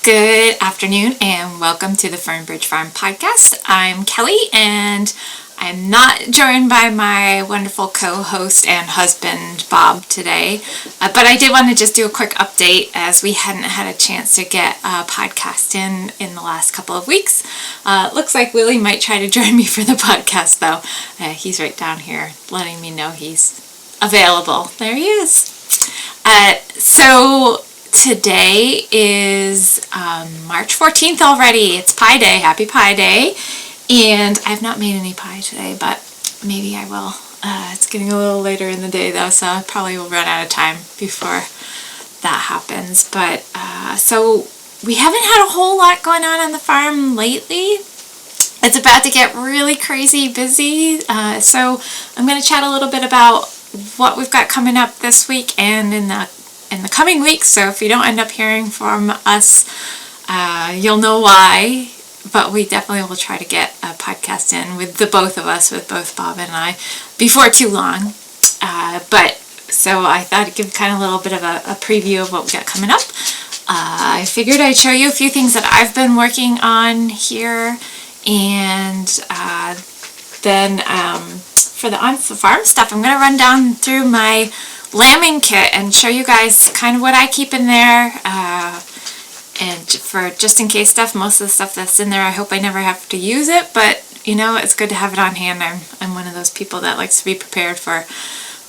Good afternoon and welcome to the Fernbridge Farm podcast. I'm Kelly and I'm not joined by my wonderful co-host and husband Bob today, but I did want to just do a quick update as we hadn't had a chance to get a podcast in the last couple of weeks. Looks like Willie might try to join me for the podcast though. He's right down here letting me know he's available. There he is. So today is March 14th already. It's Pie Day. Happy Pie Day. And I've not made any pie today, but maybe I will. It's getting a little later in the day though, so I probably will run out of time before that happens. But so we haven't had a whole lot going on the farm lately. It's about to get really crazy busy. So I'm going to chat a little bit about what we've got coming up this week and in the coming weeks. So if you don't end up hearing from us, you'll know why. But we definitely will try to get a podcast in with the both of us, with both Bob and I, before too long. But so I thought I'd give kind of a little bit of a preview of what we got coming up. I figured I'd show you a few things that I've been working on here, and then for the on-farm stuff, I'm going to run down through my lambing kit and show you guys kind of what I keep in there. And for just in case stuff, most of the stuff that's in there, I hope I never have to use it, but you know, it's good to have it on hand. I'm one of those people that likes to be prepared for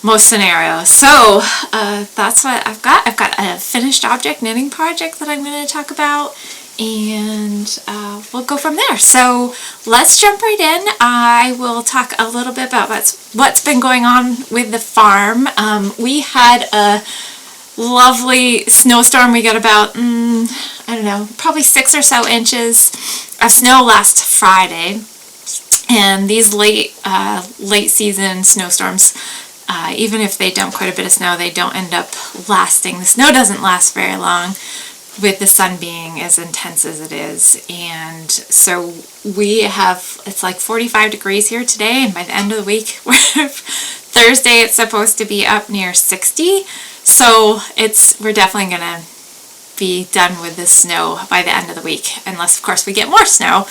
most scenarios. So that's what I've got. I've got a finished object knitting project that I'm going to talk about, and we'll go from there. So let's jump right in. I will talk a little bit about what's been going on with the farm. We had a lovely snowstorm. We got about, I don't know, probably 6 or so inches of snow last Friday. And these late season snowstorms, even if they dump quite a bit of snow, they don't end up lasting. The snow doesn't last very long with the sun being as intense as it is. And so we have, it's like 45 degrees here today, and by the end of the week, Thursday, it's supposed to be up near 60. So we're definitely going to be done with the snow by the end of the week, unless of course we get more snow,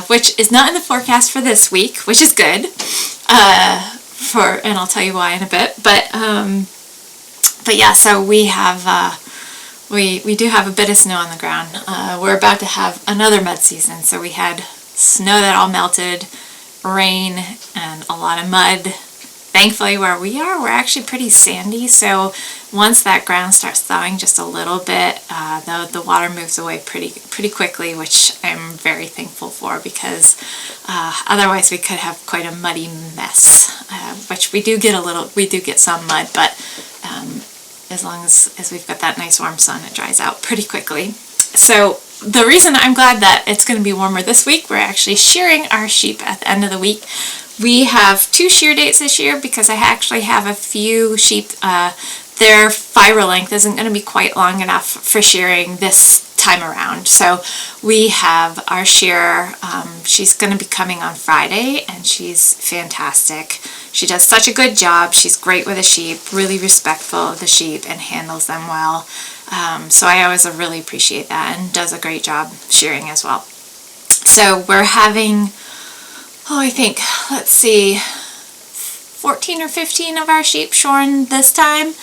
which is not in the forecast for this week, which is good, and I'll tell you why in a bit. But yeah, so we have we do have a bit of snow on the ground. We're about to have another mud season, so we had snow that all melted, rain, and a lot of mud. Thankfully, where we are, we're actually pretty sandy, so once that ground starts thawing just a little bit, the water moves away pretty quickly, which I'm very thankful for, because otherwise we could have quite a muddy mess, which we do get some mud, but as long as we've got that nice warm sun, it dries out pretty quickly. So the reason I'm glad that it's going to be warmer this week, we're actually shearing our sheep at the end of the week. We have 2 shear dates this year because I actually have a few sheep, their fiber length isn't going to be quite long enough for shearing this time around. So we have our shearer, she's going to be coming on Friday, and she's fantastic. She does such a good job. She's great with the sheep, really respectful of the sheep, and handles them well. So I always really appreciate that, and does a great job shearing as well. So we're having, I think, let's see, 14 or 15 of our sheep shorn this time,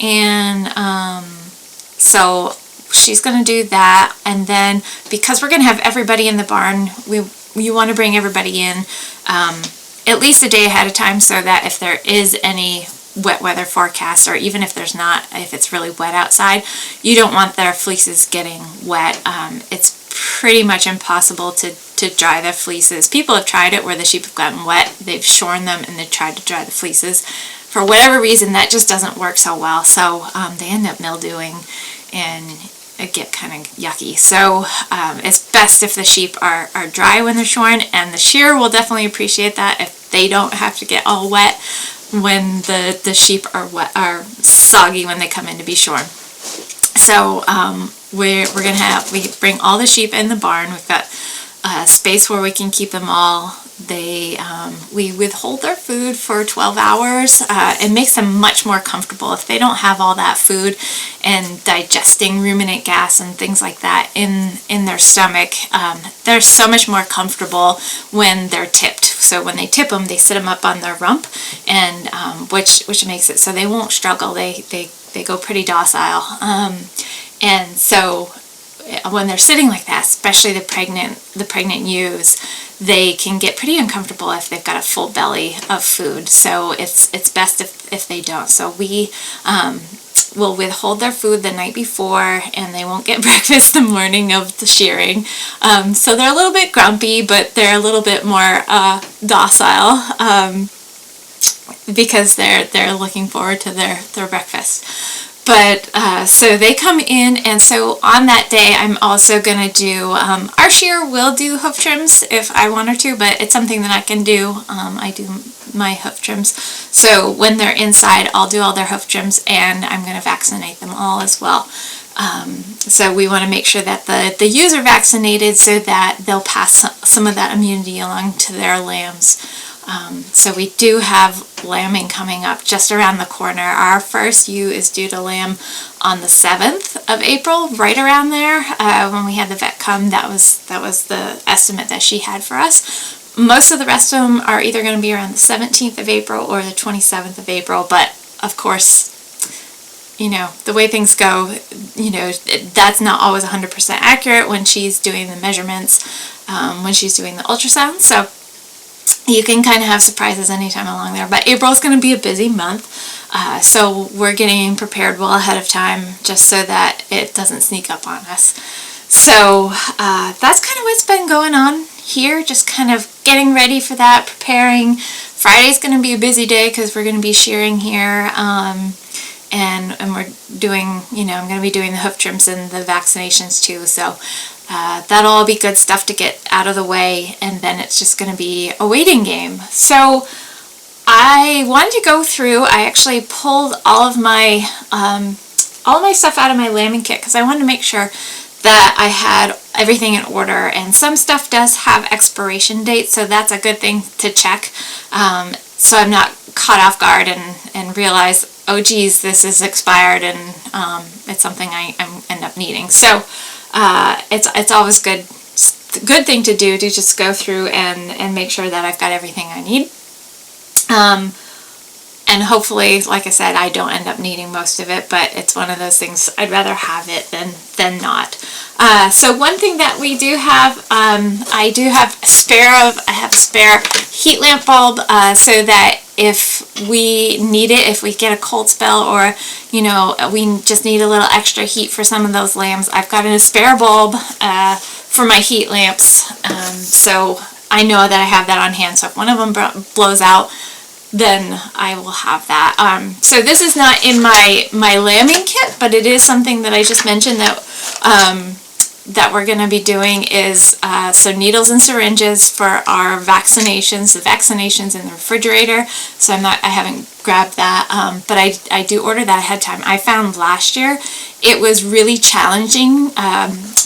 and so she's going to do that. And then because we're going to have everybody in the barn, you want to bring everybody in at least a day ahead of time, so that if there is any wet weather forecast, or even if there's not, if it's really wet outside, you don't want their fleeces getting wet. It's pretty much impossible to dry the fleeces. People have tried it where the sheep have gotten wet, they've shorn them, and they've tried to dry the fleeces. For whatever reason, that just doesn't work so well, so they end up mildewing and it get kind of yucky. So it's best if the sheep are dry when they're shorn, and the shearer will definitely appreciate that if they don't have to get all wet when the sheep are soggy when they come in to be shorn. So we bring all the sheep in the barn. We've got a space where we can keep them all we withhold their food for 12 hours. It makes them much more comfortable if they don't have all that food and digesting ruminant gas and things like that in their stomach. They're so much more comfortable when they're tipped. So when they tip them, they sit them up on their rump, and which makes it so they won't struggle. They go pretty docile, and so when they're sitting like that, especially the pregnant ewes, they can get pretty uncomfortable if they've got a full belly of food. So it's best if they don't. So we will withhold their food the night before, and they won't get breakfast the morning of the shearing. So they're a little bit grumpy, but they're a little bit more docile because they're looking forward to their breakfast. But so they come in, and so on that day I'm also going to do, our shearer will do hoof trims if I want her to, but it's something that I can do. I do my hoof trims. So when they're inside, I'll do all their hoof trims, and I'm going to vaccinate them all as well. So we want to make sure that the ewes are vaccinated so that they'll pass some of that immunity along to their lambs. So we do have lambing coming up just around the corner. Our first ewe is due to lamb on the 7th of April, right around there. When we had the vet come, that was the estimate that she had for us. Most of the rest of them are either going to be around the 17th of April or the 27th of April, but of course, you know, the way things go, you know, that's not always 100% accurate when she's doing the measurements, when she's doing the ultrasound. So you can kind of have surprises anytime along there. But April is going to be a busy month, so we're getting prepared well ahead of time just so that it doesn't sneak up on us. So that's kind of what's been going on here, just kind of getting ready for that, preparing. Friday's going to be a busy day because we're going to be shearing here, and we're doing, you know, I'm going to be doing the hoof trims and the vaccinations too. So that'll all be good stuff to get out of the way, and then it's just going to be a waiting game. So I wanted to go through, I actually pulled all of my stuff out of my lambing kit because I wanted to make sure that I had everything in order, and some stuff does have expiration dates, so that's a good thing to check, so I'm not caught off guard and realize, oh geez, this is expired, and it's something I end up needing. So it's always good thing to do, to just go through and make sure that I've got everything I need. And hopefully, like I said, I don't end up needing most of it, but it's one of those things I'd rather have it than not. So one thing that we do have, I have a spare heat lamp bulb, so that if we need it, if we get a cold spell, or, you know, we just need a little extra heat for some of those lambs, I've got a spare bulb for my heat lamps, so I know that I have that on hand. So if one of them blows out, then I will have that. So this is not in my lambing kit, but it is something that I just mentioned that we're going to be doing is so needles and syringes for our vaccinations. The vaccinations in the refrigerator. So I haven't grabbed that, but I do order that ahead of time. I found last year it was really challenging,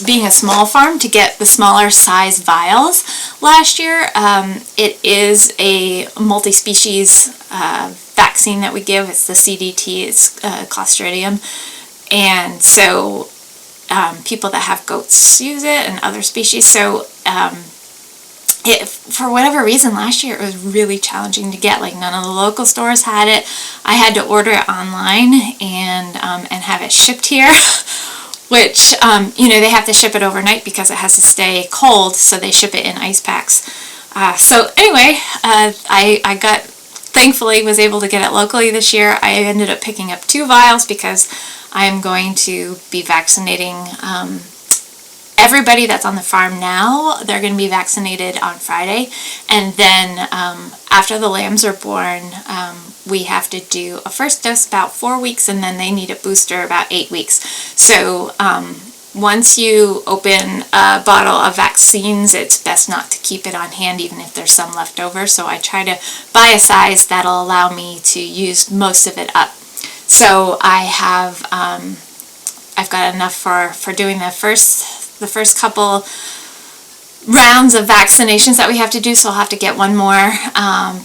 being a small farm, to get the smaller size vials last year. It is a multi-species vaccine that we give. It's the CDT, it's Clostridium, and so people that have goats use it, and other species. So for whatever reason last year it was really challenging to get. Like, none of the local stores had it. I had to order it online and have it shipped here, which you know, they have to ship it overnight because it has to stay cold, so they ship it in ice packs. So anyway, I thankfully was able to get it locally this year. I ended up picking up 2 vials because I'm going to be vaccinating everybody that's on the farm now. They're going to be vaccinated on Friday, and then after the lambs are born, we have to do a first dose about 4 weeks, and then they need a booster about 8 weeks. So once you open a bottle of vaccines, it's best not to keep it on hand, even if there's some left over. So I try to buy a size that'll allow me to use most of it up. So I have, I've got enough for doing the first couple rounds of vaccinations that we have to do, so I'll have to get one more,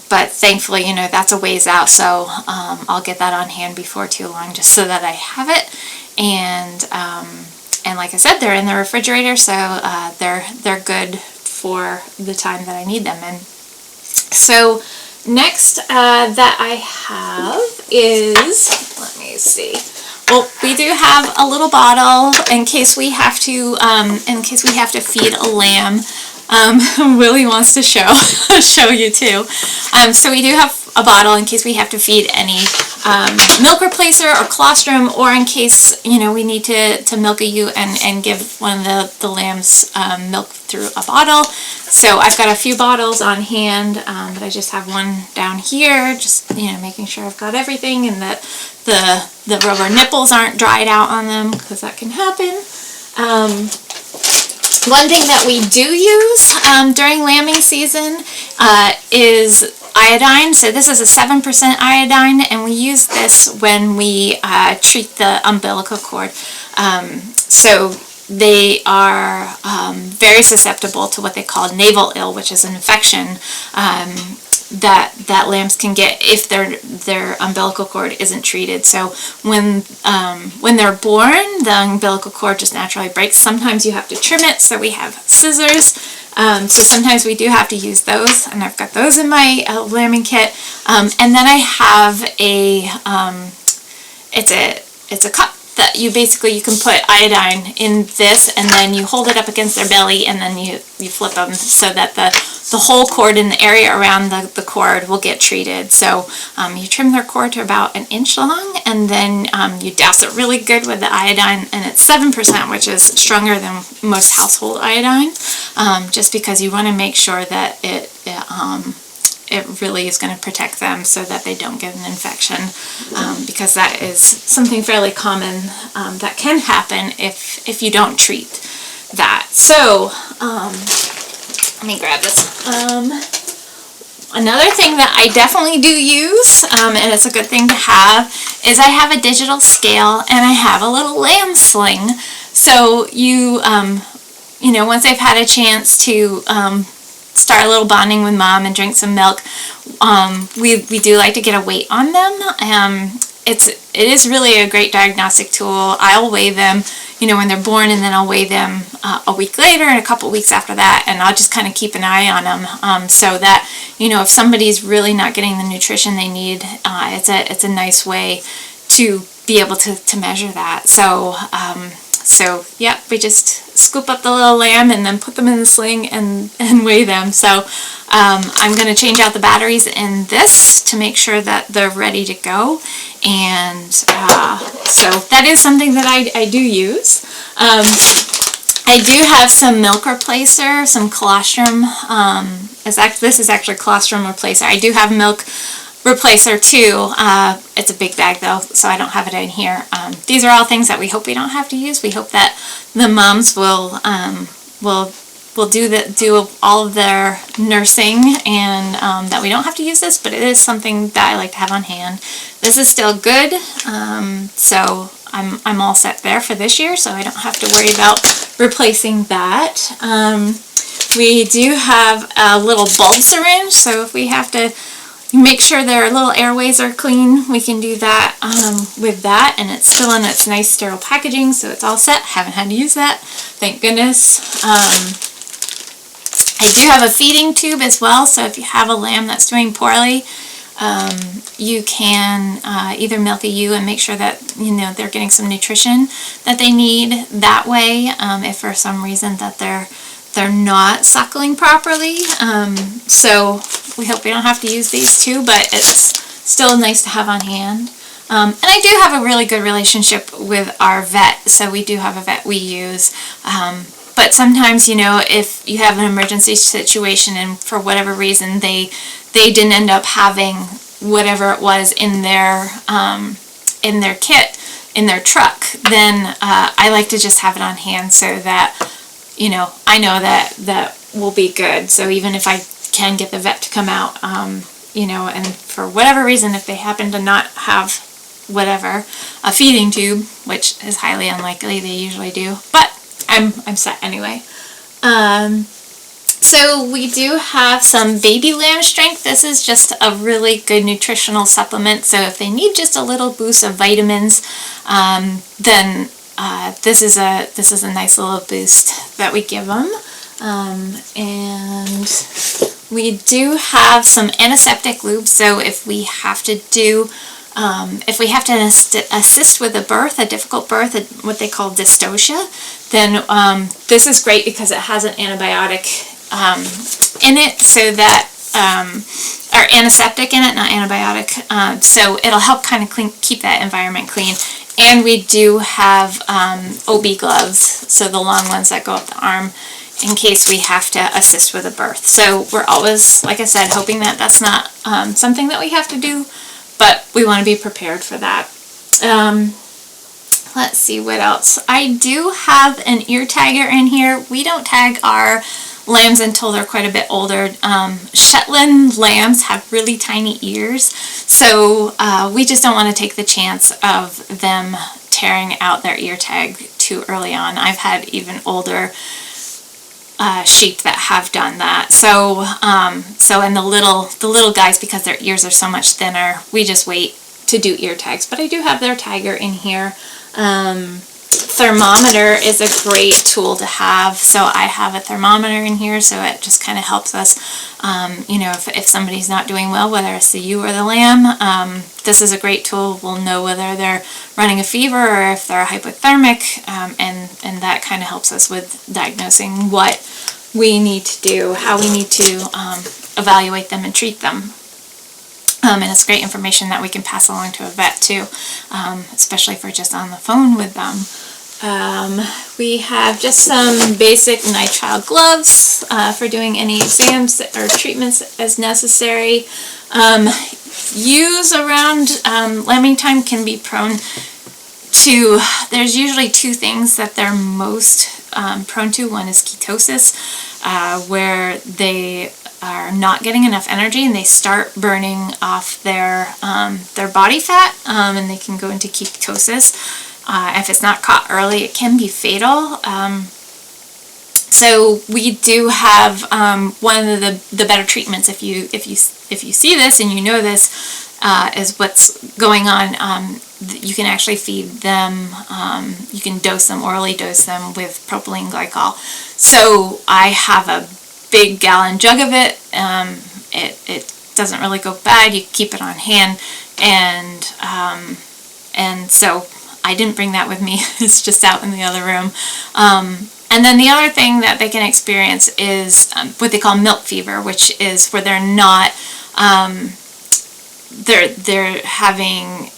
but thankfully, that's a ways out, so I'll get that on hand before too long, just so that I have it. And like I said, they're in the refrigerator, so they're good for the time that I need them. And so next that I have is, let me see. Well, we do have a little bottle in case we have to feed a lamb. Willie wants to show you too. So we do have a bottle in case we have to feed any milk replacer or colostrum, or in case we need to milk a ewe and give one of the lambs milk through a bottle. So I've got a few bottles on hand, but I just have one down here, just making sure I've got everything and that the rubber nipples aren't dried out on them, because that can happen. One thing that we do use during lambing season is iodine. So this is a 7% iodine, and we use this when we treat the umbilical cord. So they are very susceptible to what they call navel ill, which is an infection that lambs can get if their umbilical cord isn't treated. So when they're born, the umbilical cord just naturally breaks. Sometimes you have to trim it, so we have scissors. So sometimes we do have to use those, and I've got those in my lambing kit. And then I have it's a cup that you can put iodine in this, and then you hold it up against their belly, and then you flip them so that the whole cord in the area around the cord will get treated. So you trim their cord to about 1 inch long, and then you douse it really good with the iodine, and it's 7%, which is stronger than most household iodine, just because you want to make sure that it really is going to protect them so that they don't get an infection, because that is something fairly common that can happen if you don't treat that. So let me grab this. Another thing that I definitely do use, and it's a good thing to have, is I have a digital scale and I have a little lamb sling. So once they've had a chance to start a little bonding with mom and drink some milk, we do like to get a weight on them. It is really a great diagnostic tool. I'll weigh them, when they're born, and then I'll weigh them a week later and a couple weeks after that, and I'll just kind of keep an eye on them, so that if somebody's really not getting the nutrition they need, it's a nice way to be able to measure that. So yeah, we just scoop up the little lamb and then put them in the sling and weigh them. So I'm going to change out the batteries in this to make sure that they're ready to go. And so that is something that I do use. I do have some milk replacer, some colostrum. This is actually colostrum replacer. I do have milk replacer too. It's a big bag though, so I don't have it in here. These are all things that we hope we don't have to use. We hope that the moms will do all of their nursing, and that we don't have to use this, but it is something that I like to have on hand. This is still good, so I'm all set there for this year, so I don't have to worry about replacing that. We do have a little bulb syringe, so if we have to make sure their little airways are clean, we can do that with that, and it's still in its nice sterile packaging, so it's all set. Haven't had to use that, thank goodness. I do have a feeding tube as well, so if you have a lamb that's doing poorly, you can either milk a ewe and make sure that they're getting some nutrition that they need that way, if for some reason that they're not suckling properly. So we hope we don't have to use these too, but it's still nice to have on hand. And I do have a really good relationship with our vet, so we do have a vet we use. But sometimes, if you have an emergency situation and for whatever reason they didn't end up having whatever it was in their kit, in their truck, then I like to just have it on hand so that I know that will be good. So even if I can get the vet to come out, and for whatever reason, if they happen to not have a feeding tube, which is highly unlikely, they usually do, but I'm set anyway. So we do have some baby lamb strength. This is just a really good nutritional supplement. So if they need just a little boost of vitamins, then this is a nice little boost that we give them. And we do have some antiseptic lube. So if we have to assist with a birth, a difficult birth, what they call dystocia, then this is great because it has an antibiotic in it, so that or antiseptic in it, not antibiotic. So it'll help kind of keep that environment clean. And we do have OB gloves, so the long ones that go up the arm, in case we have to assist with a birth. So we're always, like I said, hoping that that's not something that we have to do, but we want to be prepared for that. Let's see what else. I do have an ear tagger in here. We don't tag our lambs until they're quite a bit older. Shetland lambs have really tiny ears, so we just don't want to take the chance of them tearing out their ear tag too early on. I've had even older sheep that have done that. So and the little guys, because their ears are so much thinner, we just wait to do ear tags. But I do have their tagger in here. Thermometer is a great tool to have. So I have a thermometer in here, so it just kind of helps us, if somebody's not doing well, whether it's the ewe or the lamb, this is a great tool. We'll know whether they're running a fever or if they're hypothermic, and that kind of helps us with diagnosing what we need to do, how we need to evaluate them and treat them. And it's great information that we can pass along to a vet too, especially if we're just on the phone with them. We have just some basic nitrile gloves for doing any exams or treatments as necessary. Ewes around lambing time can be prone to, there's usually two things that they're most prone to. One is ketosis, where they are not getting enough energy and they start burning off their body fat, and they can go into ketosis. If it's not caught early, it can be fatal. So we do have one of the better treatments if you see this and you know this is what's going on. You can actually feed them. You can orally dose them with propylene glycol. So I have a big gallon jug of it. It doesn't really go bad. You keep it on hand, and so I didn't bring that with me. It's just out in the other room. And then the other thing that they can experience is what they call milk fever, which is where they're not they're having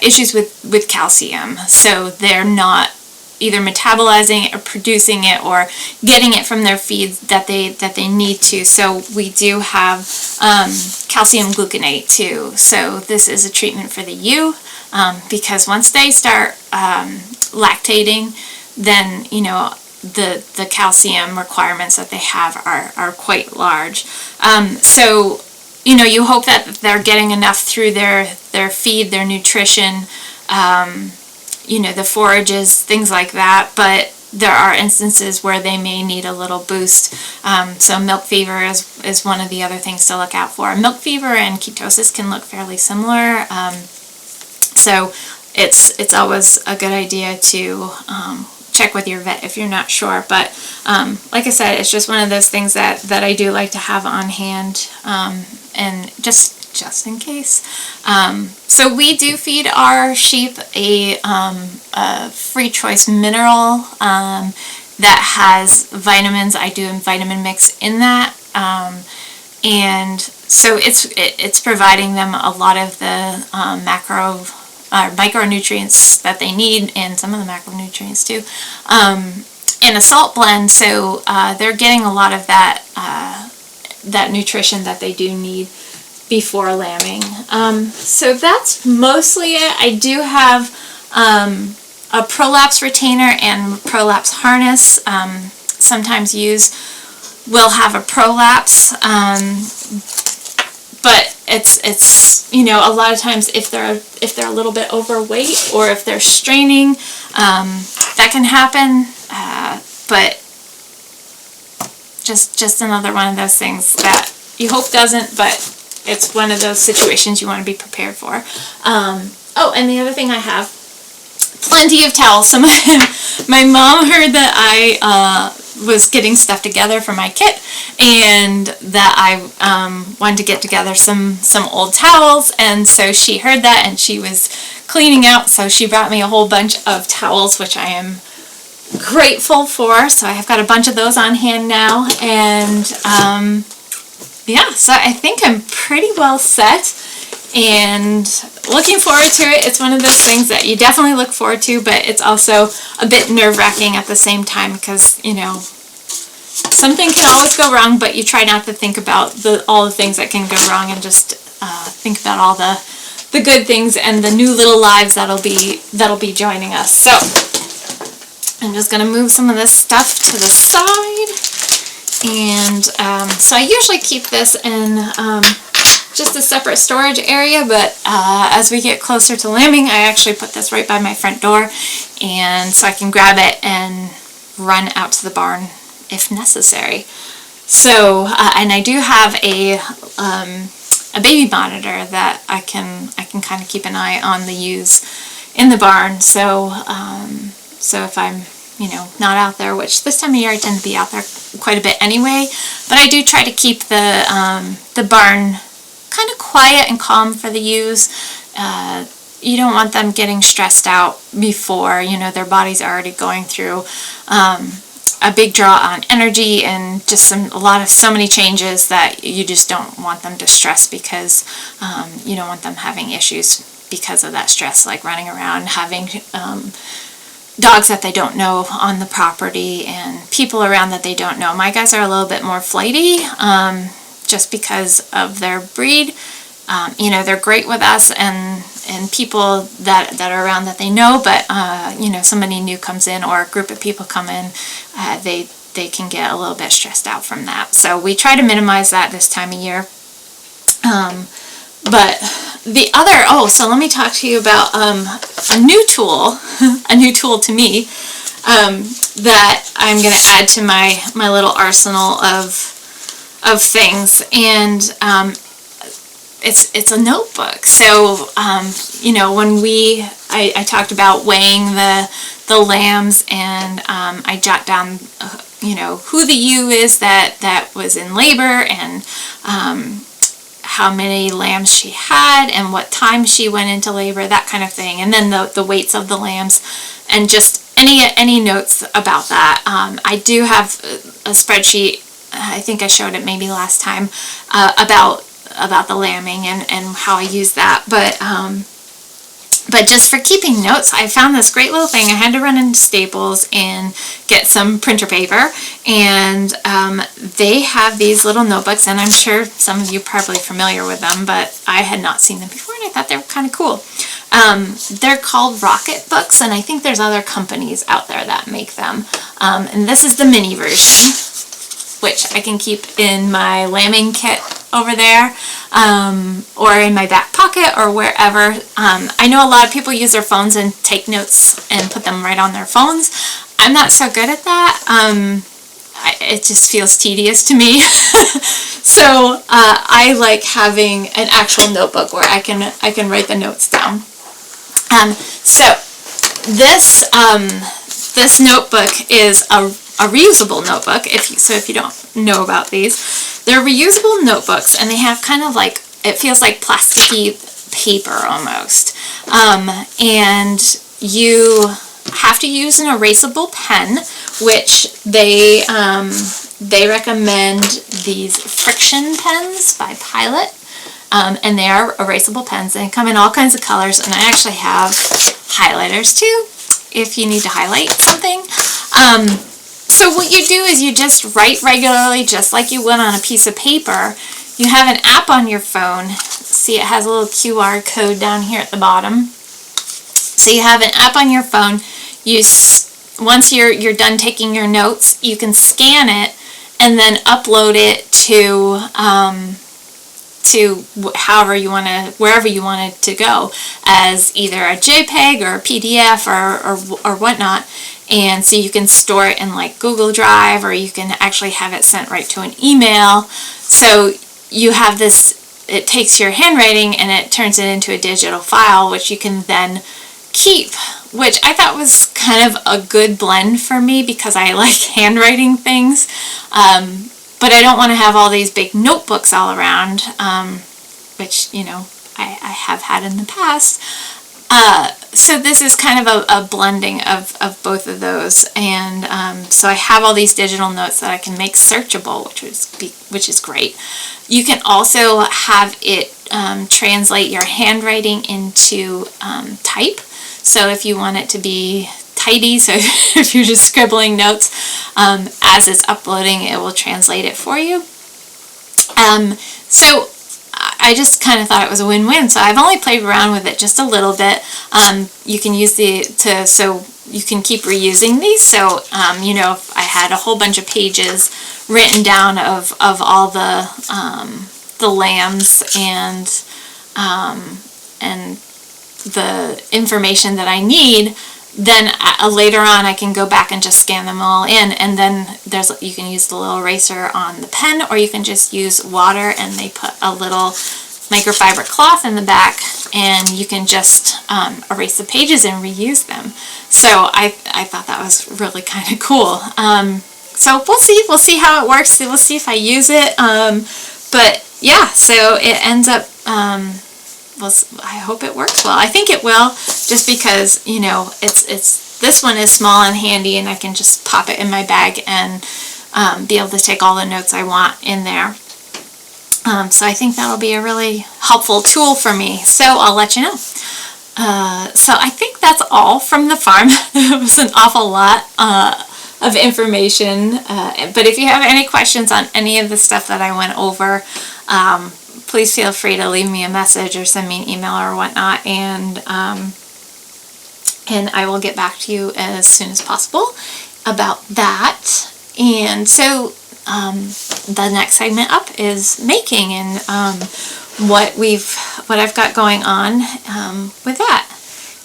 issues with calcium, so they're not either metabolizing it or producing it or getting it from their feeds that they need to. So we do have calcium gluconate too. So this is a treatment for the ewe, because once they start lactating, then the calcium requirements that they have are quite large. So you hope that they're getting enough through their feed, their nutrition, the forages, things like that, but there are instances where they may need a little boost. So milk fever is one of the other things to look out for. Milk fever and ketosis can look fairly similar, so it's always a good idea to check with your vet if you're not sure. But like I said, it's just one of those things that I do like to have on hand, and just in case. So we do feed our sheep a free choice mineral that has vitamins. I do a vitamin mix in that, and so it's providing them a lot of the micronutrients that they need, and some of the macronutrients too, in a salt blend. So they're getting a lot of that nutrition that they do need before lambing. So that's mostly it. I do have a prolapse retainer and prolapse harness. Sometimes ewes will have a prolapse, but it's a lot of times if they're a little bit overweight or if they're straining, that can happen. But just another one of those things that you hope doesn't, but it's one of those situations you want to be prepared for. Oh, and the other thing I have, plenty of towels. So my mom heard that I was getting stuff together for my kit, and that I wanted to get together some old towels, and so she heard that and she was cleaning out, so she brought me a whole bunch of towels, which I am grateful for. So I've got a bunch of those on hand now, and yeah, so I think I'm pretty well set and looking forward to it. It's one of those things that you definitely look forward to, but it's also a bit nerve-wracking at the same time, because, you know, something can always go wrong, but you try not to think about all the things that can go wrong, and just think about all the good things and the new little lives that'll be joining us. So I'm just going to move some of this stuff to the side, and so I usually keep this in just a separate storage area, but as we get closer to lambing, I actually put this right by my front door, and so I can grab it and run out to the barn if necessary. So and I do have a baby monitor that I can kind of keep an eye on the ewes in the barn. So so if I'm, you know, not out there, which this time of year I tend to be out there quite a bit anyway, but I do try to keep the barn kind of quiet and calm for the ewes. You don't want them getting stressed out before, you know, their body's already going through a big draw on energy, and just so many changes that you just don't want them to stress, because you don't want them having issues because of that stress, like running around, having dogs that they don't know on the property, and people around that they don't know. My guys are a little bit more flighty, just because of their breed. You know, they're great with us and people that are around that they know, but you know, somebody new comes in or a group of people come in, they can get a little bit stressed out from that. So we try to minimize that this time of year. But the other, so let me talk to you about a new tool, a new tool to me, that I'm going to add to my little arsenal of things, and it's a notebook. So you know, when I talked about weighing the lambs, and I jot down you know, who the ewe is that was in labor, and how many lambs she had, and what time she went into labor, that kind of thing, and then the weights of the lambs, and just any notes about that. I do have a spreadsheet. I think I showed it maybe last time, about the lambing and how I use that, but just for keeping notes, I found this great little thing. I had to run into Staples and get some printer paper, and they have these little notebooks, and I'm sure some of you are probably familiar with them, but I had not seen them before, and I thought they were kind of cool. They're called Rocket Books, and I think there's other companies out there that make them, and this is the mini version, which I can keep in my lambing kit over there, or in my back pocket, or wherever. I know a lot of people use their phones and take notes and put them right on their phones. I'm not so good at that. It just feels tedious to me. So I like having an actual notebook where I can write the notes down. So this notebook is a reusable notebook. If you don't know about these, they're reusable notebooks, and they have kind of like, it feels like plasticky paper almost, and you have to use an erasable pen, which they recommend these friction pens by Pilot, and they are erasable pens. They come in all kinds of colors, and I actually have highlighters too if you need to highlight something. So what you do is you just write regularly, just like you would on a piece of paper. You have an app on your phone. See, it has a little QR code down here at the bottom. So you have an app on your phone. Once you're done taking your notes, you can scan it and then upload it to however you want to, wherever you want it to go, as either a JPEG or a PDF or whatnot. And so you can store it in like Google Drive, or you can actually have it sent right to an email. So you have this, it takes your handwriting and it turns it into a digital file, which you can then keep, which I thought was kind of a good blend for me because I like handwriting things. But I don't want to have all these big notebooks all around, which, you know, I have had in the past. So this is kind of a blending of both of those, and so I have all these digital notes that I can make searchable, which is great. You can also have it translate your handwriting into type. So if you want it to be tidy, so if you're just scribbling notes, as it's uploading, it will translate it for you. So I just kind of thought it was a win-win. So I've only played around with it just a little bit. You can use so you can keep reusing these. So you know, if I had a whole bunch of pages written down of all the lambs and the information that I need, then later on I can go back and just scan them all in, and then you can use the little eraser on the pen, or you can just use water, and they put a little microfiber cloth in the back, and you can just erase the pages and reuse them. So I thought that was really kind of cool. So we'll see how it works. We'll see if I use it. But yeah, so it ends up, I hope it works well. I think it will, just because, you know, this one is small and handy, and I can just pop it in my bag and be able to take all the notes I want in there. So I think that'll be a really helpful tool for me. So I'll let you know. So I think that's all from the farm. It was an awful lot of information. But if you have any questions on any of the stuff that I went over, please feel free to leave me a message or send me an email or whatnot, and I will get back to you as soon as possible about that. And so the next segment up is making, and what I've got going on with that.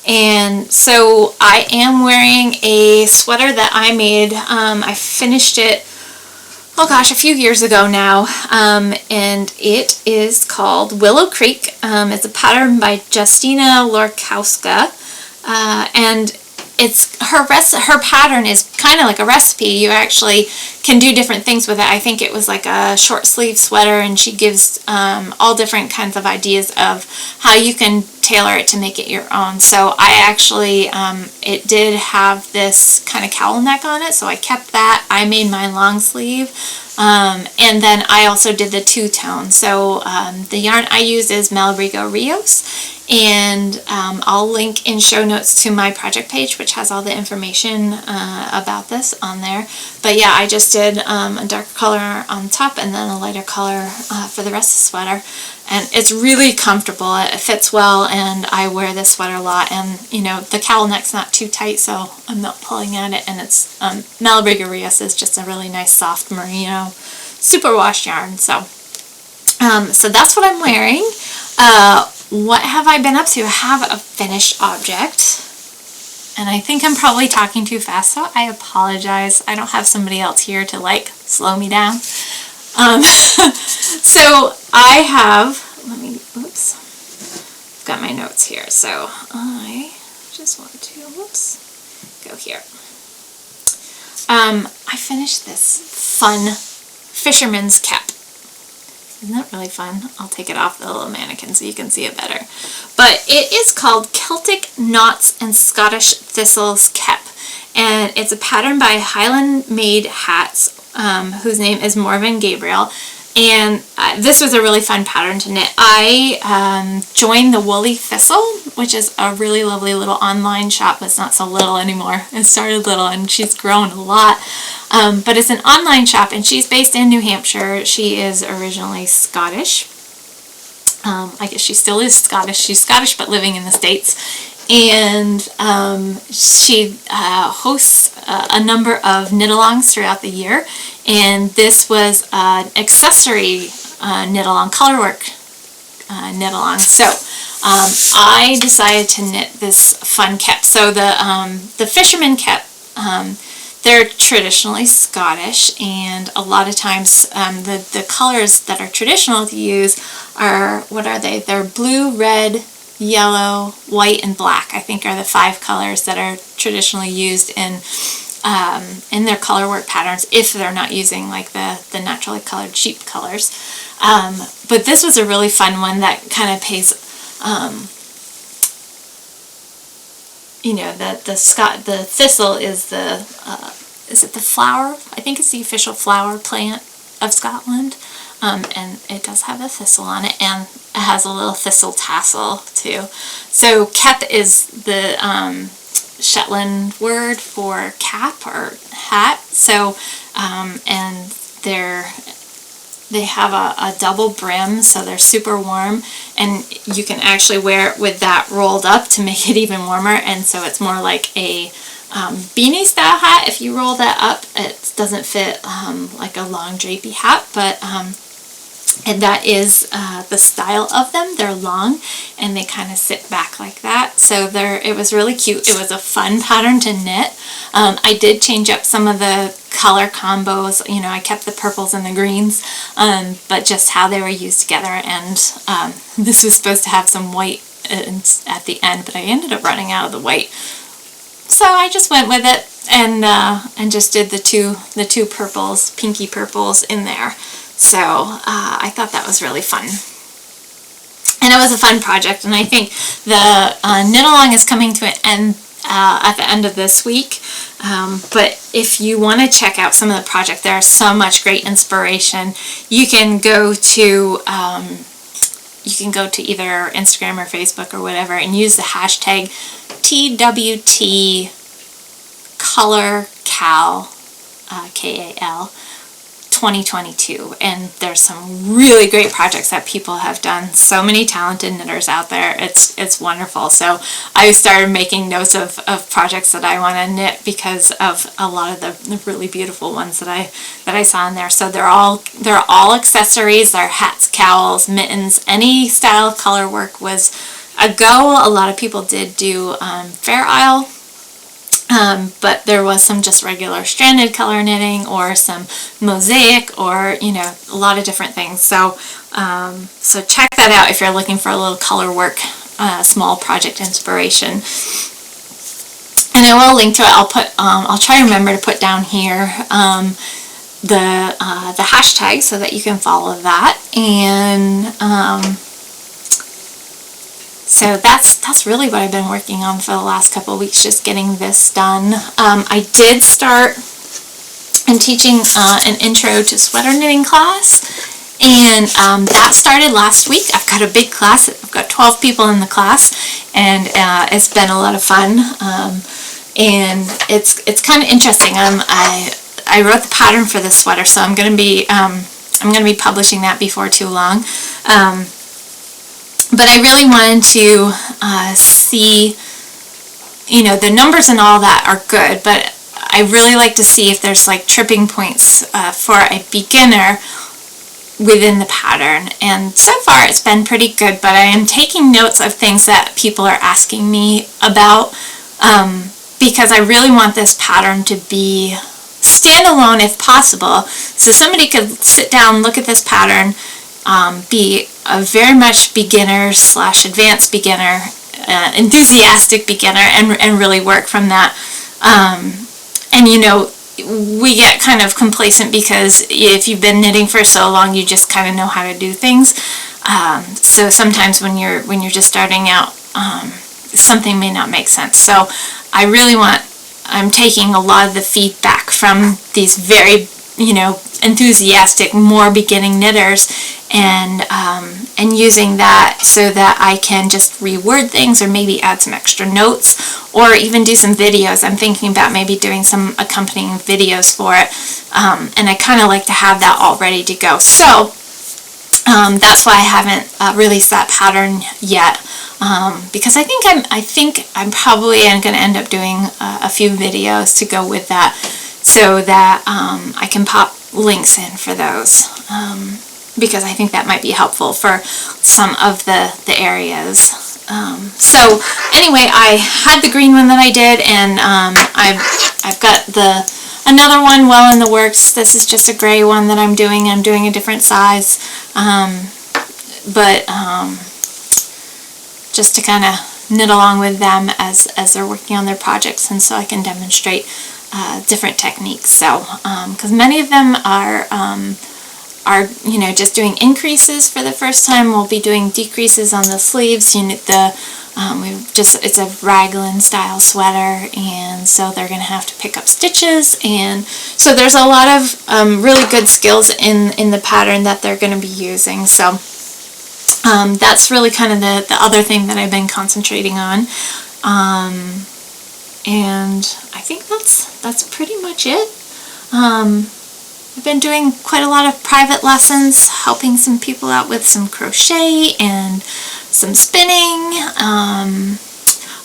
And so I am wearing a sweater that I made. I finished it, oh gosh, a few years ago now, and it is called Willow Creek. It's a pattern by Justina Lorkowska, and her pattern is kind of like a recipe. You actually can do different things with it. I think it was like a short sleeve sweater, and she gives all different kinds of ideas of how you can tailor it to make it your own. So I actually, it did have this kind of cowl neck on it, so I kept that. I made mine long sleeve, and then I also did the two-tone. So the yarn I use is Malabrigo Rios, and I'll link in show notes to my project page, which has all the information about this on there. But yeah, I just did a darker color on top and then a lighter color for the rest of the sweater. And it's really comfortable. It fits well, and I wear this sweater a lot. And, you know, the cowl neck's not too tight, so I'm not pulling at it. And it's Malabrigo Rios is just a really nice soft merino superwash yarn. So that's what I'm wearing. What have I been up to? I have a finished object, and I think I'm probably talking too fast, so I apologize. I don't have somebody else here to like slow me down. So I have, I've got my notes here, so I just want to, go here. I finished this fun fisherman's cap. Isn't that really fun? I'll take it off the little mannequin so you can see it better. But it is called Celtic Knots and Scottish Thistles Kep. And it's a pattern by Highland Made Hats, whose name is Morven Gabriel. And this was a really fun pattern to knit. I joined the Woolly Thistle, which is a really lovely little online shop that's not so little anymore. It started little and she's grown a lot. But it's an online shop, and she's based in New Hampshire. She is originally Scottish. I guess she still is Scottish. She's Scottish but living in the States. And she hosts a number of knit-alongs throughout the year. And this was an accessory knit-along, colorwork knit-along. So I decided to knit this fun kep. So the fisherman kep They're traditionally Scottish, and a lot of times the colors that are traditional to use are, what are they? They're blue, red, yellow, white, and black, I think, are the 5 colors that are traditionally used in their color work patterns, if they're not using like the naturally colored sheep colors. But this was a really fun one that kind of pays, the thistle is is it the flower? I think it's the official flower plant of Scotland. And it does have a thistle on it, and it has a little thistle tassel too. So cap is the Shetland word for cap or hat. So and they have a double brim, so they're super warm, and you can actually wear it with that rolled up to make it even warmer, and so it's more like a beanie style hat. If you roll that up, it doesn't fit like a long drapey hat, but and that is the style of them. They're long and they kind of sit back like that. So it was really cute. It was a fun pattern to knit. I did change up some of the color combos. I kept the purples and the greens, but just how they were used together. And this was supposed to have some white at the end, but I ended up running out of the white. So I just went with it and just did the two purples, pinky purples in there. So I thought that was really fun. And it was a fun project, and I think the knit-along is coming to an end at the end of this week. But if you want to check out some of the project, there's so much great inspiration. You can go to either Instagram or Facebook or whatever and use the hashtag TWT color cal, KAL 2022, and there's some really great projects that people have done. So many talented knitters out there. It's wonderful. So I started making notes of projects that I want to knit because of a lot of the really beautiful ones that I saw in there. So they're all accessories. They're hats, cowls, mittens. Any style of color work was a go. A lot of people did do Fair Isle. But there was some just regular stranded color knitting or some mosaic or, a lot of different things. So check that out if you're looking for a little color work, small project inspiration. And I will link to it. I'll try to remember to put down here, the hashtag so that you can follow that. And, so that's really what I've been working on for the last couple of weeks, just getting this done. I did start teaching an intro to sweater knitting class, and that started last week. I've got a big class. I've got 12 people in the class, and it's been a lot of fun. And it's kind of interesting. I wrote the pattern for this sweater, so I'm going to be publishing that before too long. But I really wanted to see, the numbers and all that are good, but I really like to see if there's like tripping points for a beginner within the pattern. And so far it's been pretty good, but I am taking notes of things that people are asking me about because I really want this pattern to be standalone if possible. So somebody could sit down, look at this pattern, be a very much beginner / advanced beginner, enthusiastic beginner, and really work from that. And we get kind of complacent because if you've been knitting for so long, you just kind of know how to do things. So sometimes when you're just starting out, something may not make sense. So I'm taking a lot of the feedback from these very enthusiastic, more beginning knitters, and using that so that I can just reword things or maybe add some extra notes or even do some videos. I'm thinking about maybe doing some accompanying videos for it, and I kind of like to have that all ready to go. So that's why I haven't released that pattern yet, because I think I'm probably going to end up doing a few videos to go with that, so that I can pop links in for those, because I think that might be helpful for some of the areas So anyway, I had the green one that I did, and I've got another one well in the works. This is just a gray one that I'm doing. I'm doing a different size, but just to kind of knit along with them as they're working on their projects, and so I can demonstrate different techniques. So because many of them are just doing increases for the first time. We'll be doing decreases on the sleeves. It's a raglan style sweater, and so they're going to have to pick up stitches, and so there's a lot of really good skills in the pattern that they're going to be using. So that's really kind of the other thing that I've been concentrating on, and I think that's pretty much it. I've been doing quite a lot of private lessons, helping some people out with some crochet and some spinning.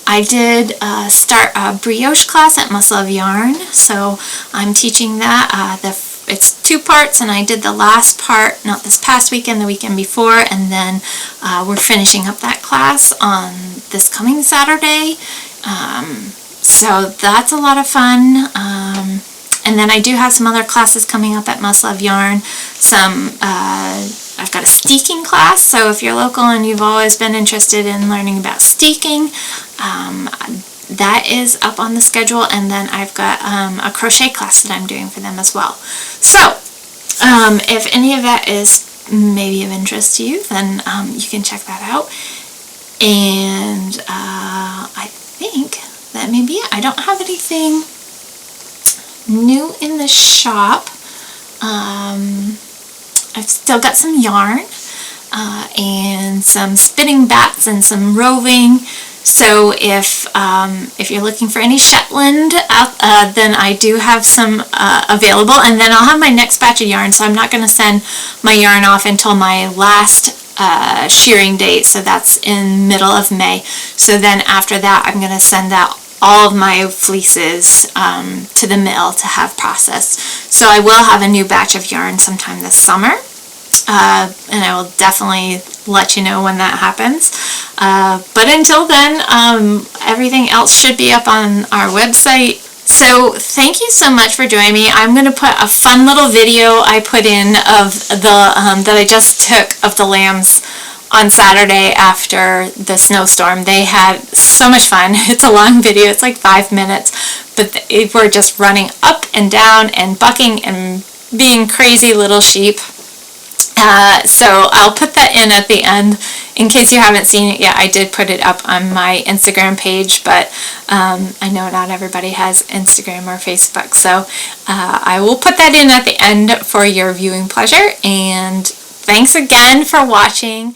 I did start a brioche class at Must Love Yarn, so I'm teaching that. It's 2 parts, and I did the last part, not this past weekend, the weekend before, and then we're finishing up that class on this coming Saturday. So that's a lot of fun. And then I do have some other classes coming up at Must Love Yarn. I've got a steeking class, so if you're local and you've always been interested in learning about steeking, that is up on the schedule. And then I've got a crochet class that I'm doing for them as well. So if any of that is maybe of interest to you, then you can check that out. And I think that may be it. I don't have anything new in the shop. I've still got some yarn and some spinning bats and some roving. So if you're looking for any Shetland, then I do have some available, and then I'll have my next batch of yarn. So I'm not going to send my yarn off until my last shearing date, so that's in middle of May. So then after that, I'm going to send out all of my fleeces to the mill to have processed. So I will have a new batch of yarn sometime this summer, and I will definitely let you know when that happens. But until then, everything else should be up on our website. So thank you so much for joining me. I'm going to put a fun little video I put in of that I just took of the lambs on Saturday after the snowstorm. They had so much fun. It's a long video, it's like 5 minutes, but they were just running up and down and bucking and being crazy little sheep. So I'll put that in at the end in case you haven't seen it yet. I did put it up on my Instagram page, but I know not everybody has Instagram or Facebook, so I will put that in at the end for your viewing pleasure. And thanks again for watching.